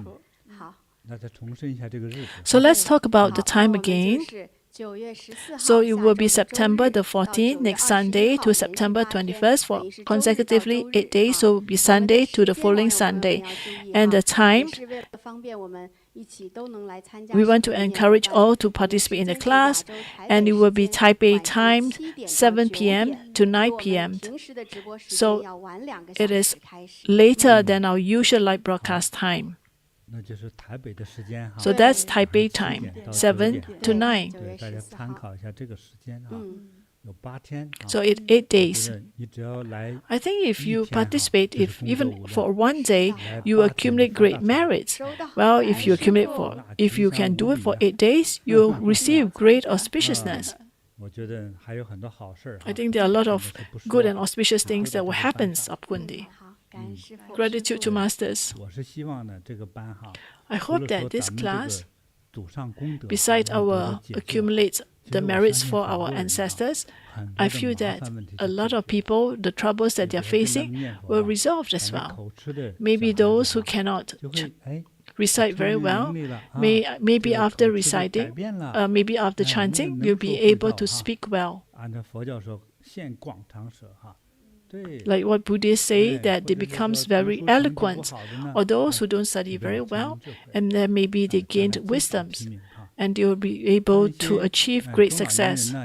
So let's talk about the time again. So it will be September the 14th, next Sunday, to September 21st for consecutively 8 days. So it will be Sunday to the following Sunday. And the time, we want to encourage all to participate in the class, and it will be Taipei time, 7 p.m. to 9 p.m. So it is later than our usual live broadcast time. So that's Taipei time, 7 to 9. So it's 8 days. I think if you participate, if even for 1 day, you accumulate great merits. Well, if you can do it for 8 days, you'll receive great auspiciousness. I think there are a lot of good and auspicious things that will happen subsequently. Gratitude to Masters. I hope that this class, besides our accumulate the merits for our ancestors, I feel that a lot of people, the troubles that they are facing, will resolve as well. Maybe those who cannot recite very well, maybe after reciting, maybe after chanting, you'll be able to speak well. Like what Buddhists say, that they becomes very eloquent, or those who don't study very well, and then maybe they gained wisdoms, and they will be able to achieve great success.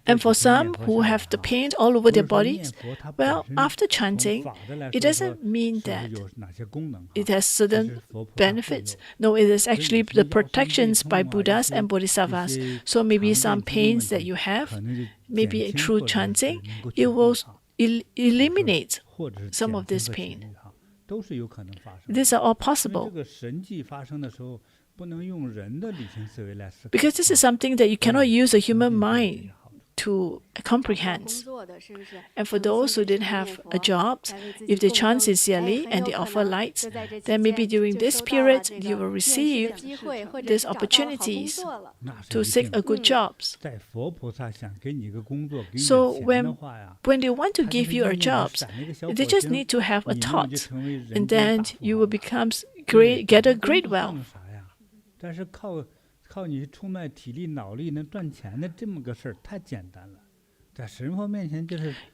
And for some who have the pain all over their bodies, well, after chanting, it doesn't mean that it has certain benefits. No, it is actually the protections by Buddhas and Bodhisattvas. So maybe some pains that you have, maybe through chanting, it will eliminate some of this pain. These are all possible. Because this is something that you cannot use a human mind to comprehend. And for those who didn't have a job, if they chant sincerely and they offer light, then maybe during this period you will receive these opportunities to seek a good job. So when they want to give you a job, they just need to have a thought, and then you will get a great wealth.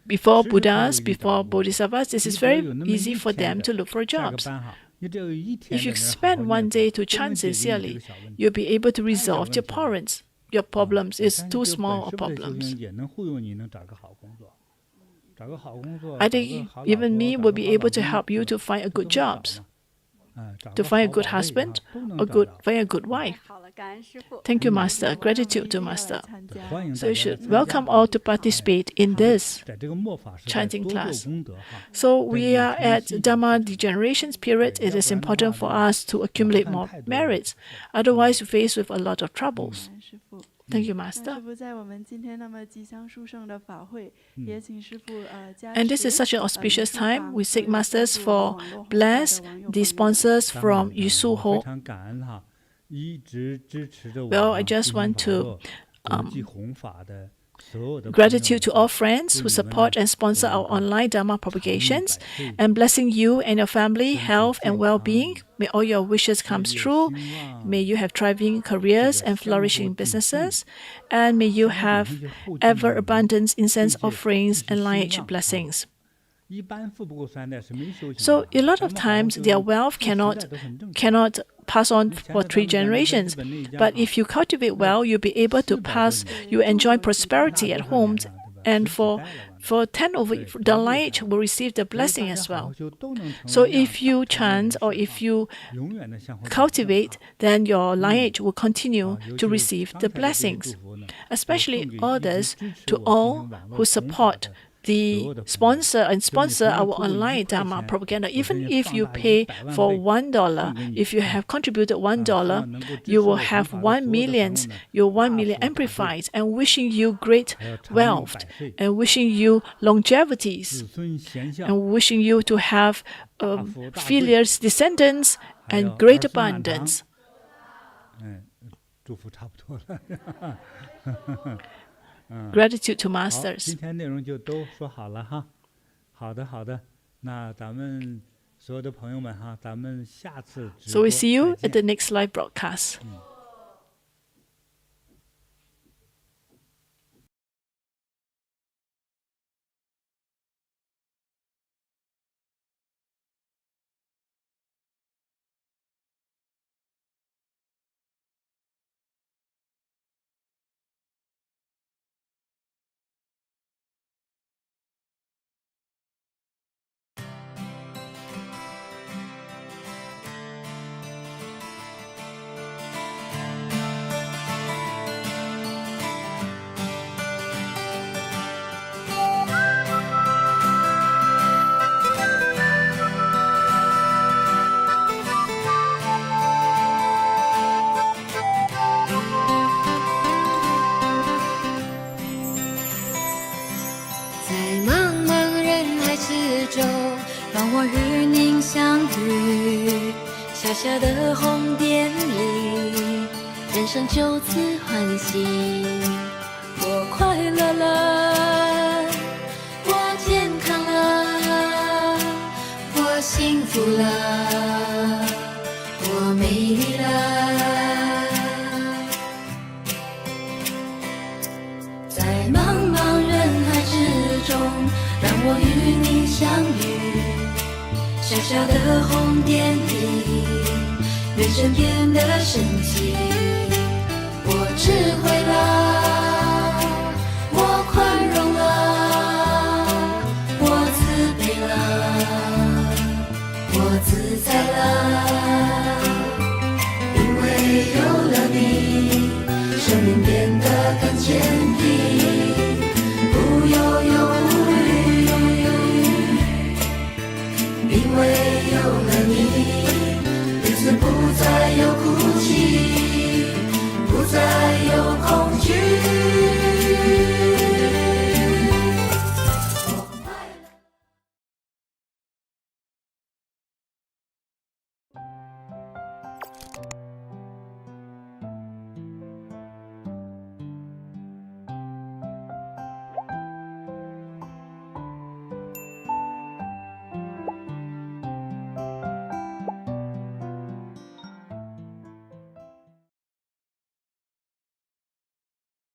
Before Buddhas, before Bodhisattvas, this is very easy for them to look for jobs. If you spend one day to chant sincerely, you'll be able to resolve your problems. Your problems is too small of problems. I think even me will be able to help you to find a good job, to find a good husband, or find a good wife. Thank you, Master. Gratitude to Master. So you should welcome all to participate in this chanting class. So we are at Dharma degeneration period. It is important for us to accumulate more merits. Otherwise, we face with a lot of troubles. Thank you, Master. And this is such an auspicious time. We seek Masters for bless the sponsors from Yusu Ho. Well, I just want to gratitude to all friends who support and sponsor our online Dharma propagations, and blessing you and your family, health and well-being. May all your wishes come true. May you have thriving careers and flourishing businesses, and may you have ever-abundant incense offerings and lineage blessings. So a lot of times their wealth cannot pass on for 3 generations. But if you cultivate well, you'll be able to you enjoy prosperity at home, and for 10 over, the lineage will receive the blessing as well. So if you chant or if you cultivate, then your lineage will continue to receive the blessings. Especially orders to all who support the sponsor our online Dharma propaganda. Even if you pay for $1, if you have contributed $1, you will have 1 million, your 1 million amplified, and wishing you great wealth, and wishing you longevities, and wishing you to have filial descendants and great abundance. Gratitude to Masters. So we see you at the next live broadcast.小小的红点里，人生就此欢喜。我快乐了，我健康了，我幸福了，我美丽了。在茫茫人海之中，让我与你相遇。小小的红点里，人生变得神奇。我智慧了，我宽容了，我慈悲了，我自在了。因为有了你，生命变得更坚定，不忧无虑。因为有了你，日子不再有哭泣，不再有